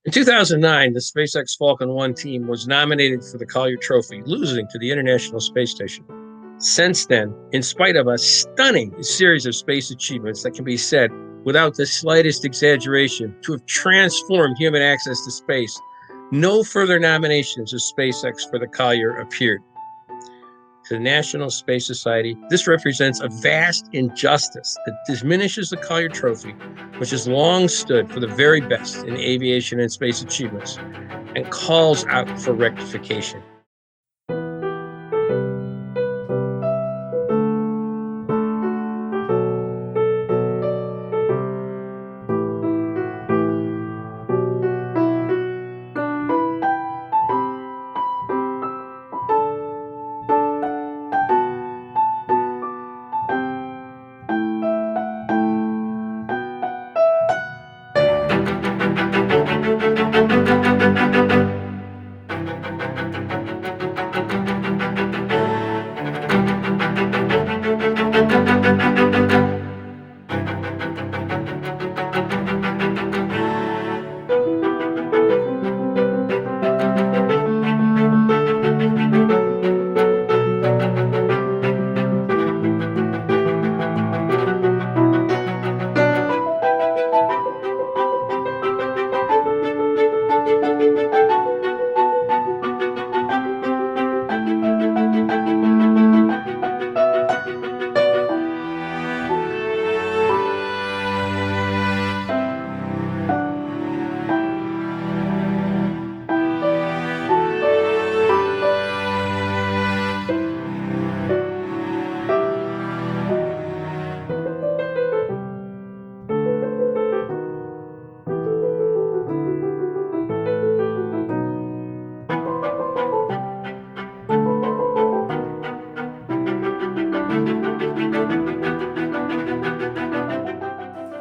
In 2009, the SpaceX Falcon 1 team was nominated for the Collier Trophy, losing to the International Space Station. Since then, in spite of a stunning series of space achievements that can be said without the slightest exaggeration to have transformed human access to space, no further nominations of SpaceX for the Collier appeared. To the National Space Society, this represents a vast injustice that diminishes the Collier Trophy, which has long stood for the very best in aviation and space achievements, and calls out for rectification.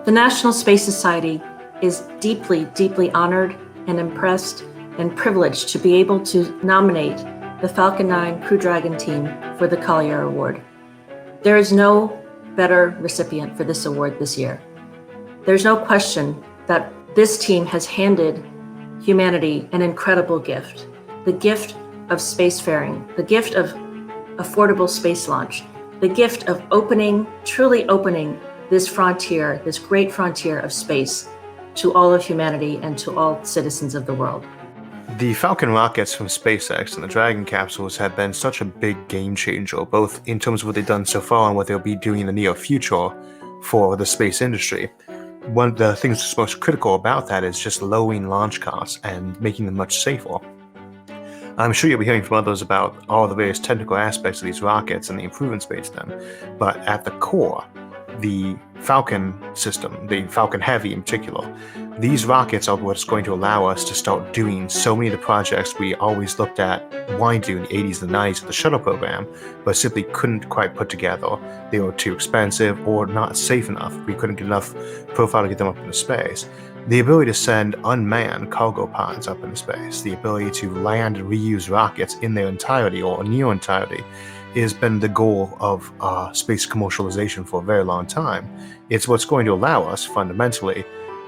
The National Space Society is deeply, deeply honored and impressed and privileged to be able to nominate the Falcon 9 Crew Dragon team for the Collier Award. There is no better recipient for this award this year. There's no question that this team has handed humanity an incredible gift, the gift of spacefaring, the gift of affordable space launch, the gift of truly opening this frontier, this great frontier of space to all of humanity and to all citizens of the world. The Falcon rockets from SpaceX and the Dragon capsules have been such a big game changer, both in terms of what they've done so far and what they'll be doing in the near future for the space industry. One of the things that's most critical about that is just lowering launch costs and making them much safer. I'm sure you'll be hearing from others about all the various technical aspects of these rockets and the improvements made to them, but at the core, the Falcon system, the Falcon Heavy in particular, these rockets are what's going to allow us to start doing so many of the projects we always looked at wanting to do in the 80s and 90s with the shuttle program, but simply couldn't quite put together. They were too expensive or not safe enough. We couldn't get enough profile to get them up into space. The ability to send unmanned cargo pods up into space, the ability to land and reuse rockets in their entirety or near entirety, has been the goal of space commercialization for a very long time. It's what's going to allow us fundamentally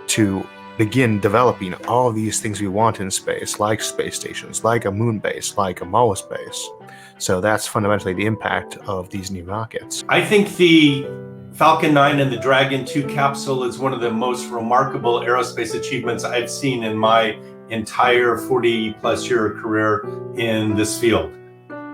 to begin developing all these things we want in space, like space stations, like a moon base, like a Mars base. So that's fundamentally the impact of these new rockets. I think the Falcon 9 and the Dragon 2 capsule is one of the most remarkable aerospace achievements I've seen in my entire 40-plus year career in this field.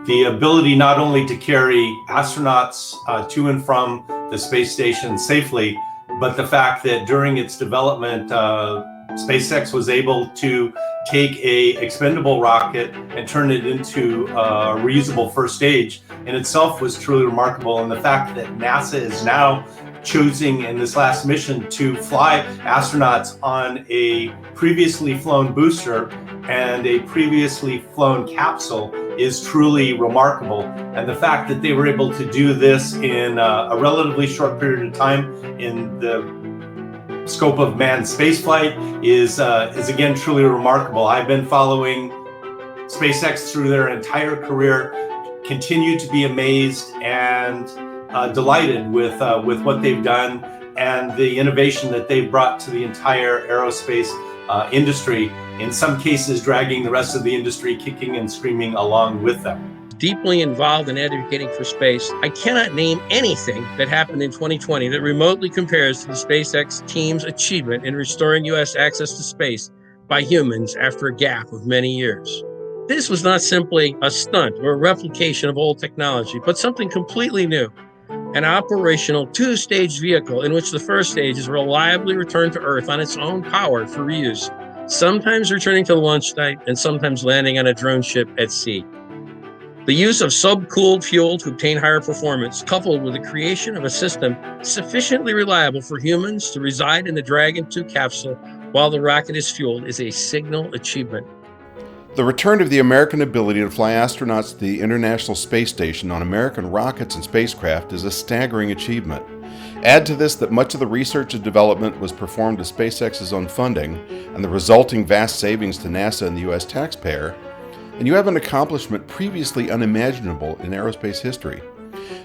The ability not only to carry astronauts to and from the space station safely, but the fact that during its development, SpaceX was able to take a expendable rocket and turn it into a reusable first stage in itself was truly remarkable. And the fact that NASA is now choosing in this last mission to fly astronauts on a previously flown booster and a previously flown capsule is truly remarkable. And the fact that they were able to do this in a relatively short period of time in the scope of manned spaceflight is again truly remarkable. I've been following SpaceX through their entire career, continue to be amazed and delighted with what they've done and the innovation that they've brought to the entire aerospace industry, in some cases dragging the rest of the industry kicking and screaming along with them. Deeply involved in advocating for space, I cannot name anything that happened in 2020 that remotely compares to the SpaceX team's achievement in restoring U.S. access to space by humans after a gap of many years. This was not simply a stunt or a replication of old technology, but something completely new. An operational two-stage vehicle in which the first stage is reliably returned to Earth on its own power for reuse, sometimes returning to the launch site and sometimes landing on a drone ship at sea. The use of subcooled fuel to obtain higher performance, coupled with the creation of a system sufficiently reliable for humans to reside in the Dragon 2 capsule while the rocket is fueled, is a signal achievement. The return of the American ability to fly astronauts to the International Space Station on American rockets and spacecraft is a staggering achievement. Add to this that much of the research and development was performed with SpaceX's own funding, and the resulting vast savings to NASA and the U.S. taxpayer, and you have an accomplishment previously unimaginable in aerospace history.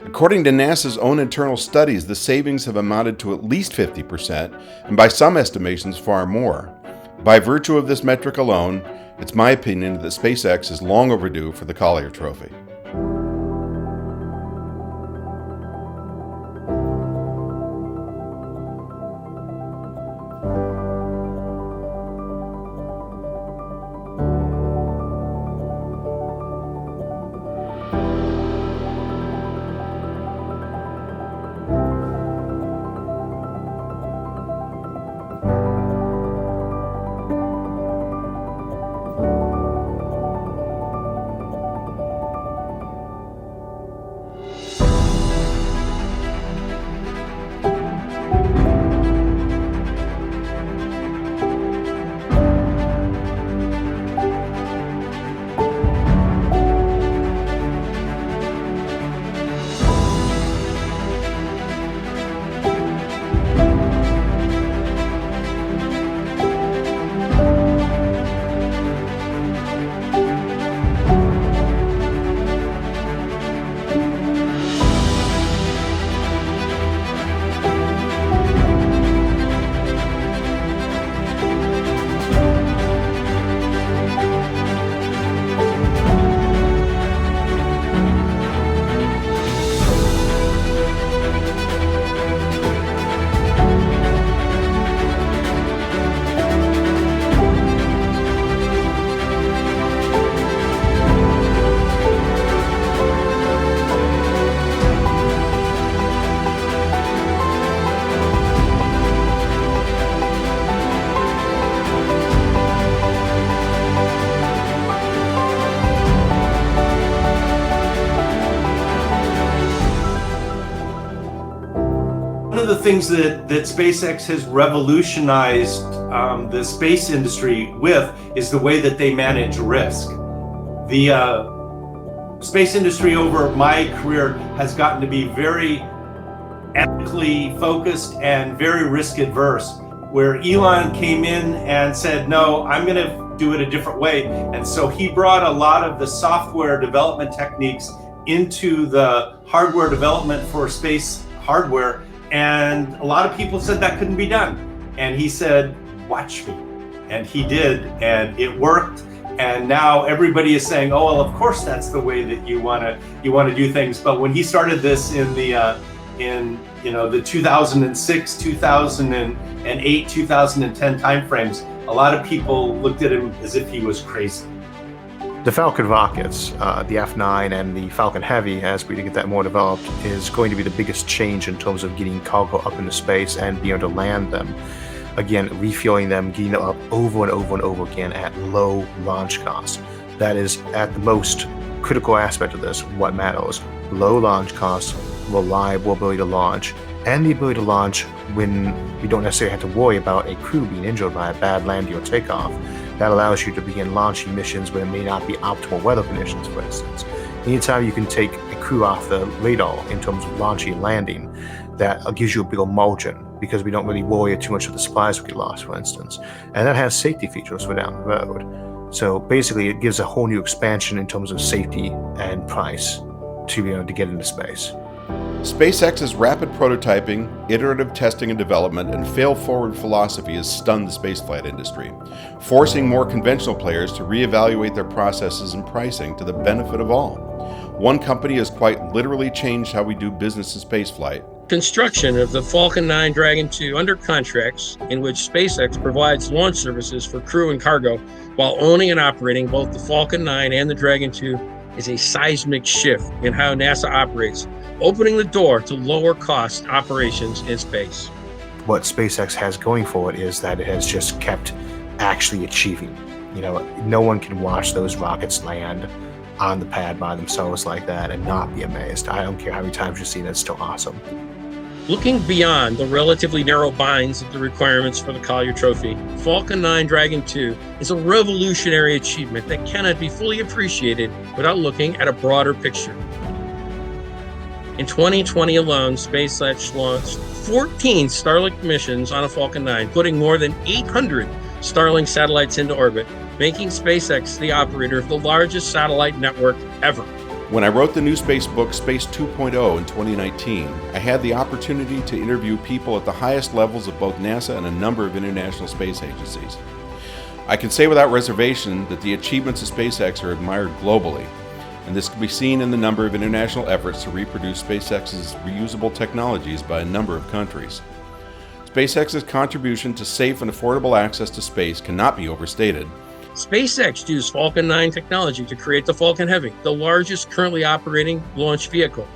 According to NASA's own internal studies, the savings have amounted to at least 50%, and by some estimations, far more. By virtue of this metric alone, it's my opinion that SpaceX is long overdue for the Collier Trophy. One of the things that SpaceX has revolutionized the space industry with is the way that they manage risk. The space industry over my career has gotten to be very ethically focused and very risk adverse, where Elon came in and said, no, I'm going to do it a different way. And so he brought a lot of the software development techniques into the hardware development for space hardware. And a lot of people said that couldn't be done. And he said, watch me. And he did, and it worked. And now everybody is saying, oh, well, of course that's the way that you want to do things. But when he started this in the 2006, 2008, 2010 timeframes, a lot of people looked at him as if he was crazy. The Falcon rockets, the F9 and the Falcon Heavy, as we get that more developed, is going to be the biggest change in terms of getting cargo up into space and being able to land them. Again, refueling them, getting them up over and over and over again at low launch costs. That is, at the most critical aspect of this, what matters. Low launch costs, reliable ability to launch, and the ability to launch when you don't necessarily have to worry about a crew being injured by a bad landing or takeoff. That allows you to begin launching missions when it may not be optimal weather conditions, for instance. Anytime you can take a crew off the radar in terms of launching and landing, that gives you a bigger margin because we don't really worry too much of the supplies we get lost, for instance. And that has safety features for down the road. So basically, it gives a whole new expansion in terms of safety and price to be able to get into space. SpaceX's rapid prototyping, iterative testing and development, and fail-forward philosophy has stunned the spaceflight industry, forcing more conventional players to reevaluate their processes and pricing to the benefit of all. One company has quite literally changed how we do business in spaceflight. Construction of the Falcon 9 Dragon 2 under contracts in which SpaceX provides launch services for crew and cargo while owning and operating both the Falcon 9 and the Dragon 2 is a seismic shift in how NASA operates, opening the door to lower cost operations in space. What SpaceX has going for it is that it has just kept actually achieving. No one can watch those rockets land on the pad by themselves like that and not be amazed. I don't care how many times you've seen it, it's still awesome. Looking beyond the relatively narrow binds of the requirements for the Collier Trophy, Falcon 9 Dragon 2 is a revolutionary achievement that cannot be fully appreciated without looking at a broader picture. In 2020 alone, SpaceX launched 14 Starlink missions on a Falcon 9, putting more than 800 Starlink satellites into orbit, making SpaceX the operator of the largest satellite network ever. When I wrote the new space book, Space 2.0 in 2019, I had the opportunity to interview people at the highest levels of both NASA and a number of international space agencies. I can say without reservation that the achievements of SpaceX are admired globally, and this can be seen in the number of international efforts to reproduce SpaceX's reusable technologies by a number of countries. SpaceX's contribution to safe and affordable access to space cannot be overstated. SpaceX used Falcon 9 technology to create the Falcon Heavy, the largest currently operating launch vehicle.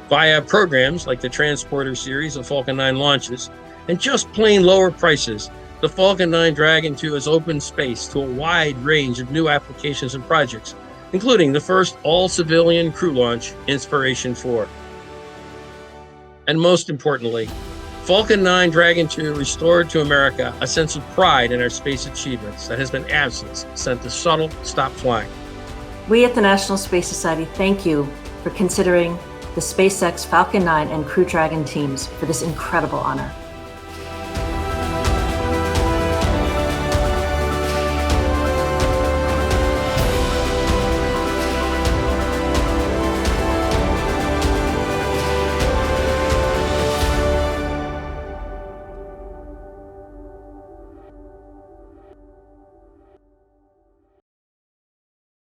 Via programs like the Transporter series of Falcon 9 launches and just plain lower prices, the Falcon 9 Dragon 2 has opened space to a wide range of new applications and projects, including the first all-civilian crew launch, Inspiration 4. And most importantly, Falcon 9 Dragon 2 restored to America a sense of pride in our space achievements that has been absent since the shuttle stopped flying. We at the National Space Society thank you for considering the SpaceX Falcon 9 and Crew Dragon teams for this incredible honor.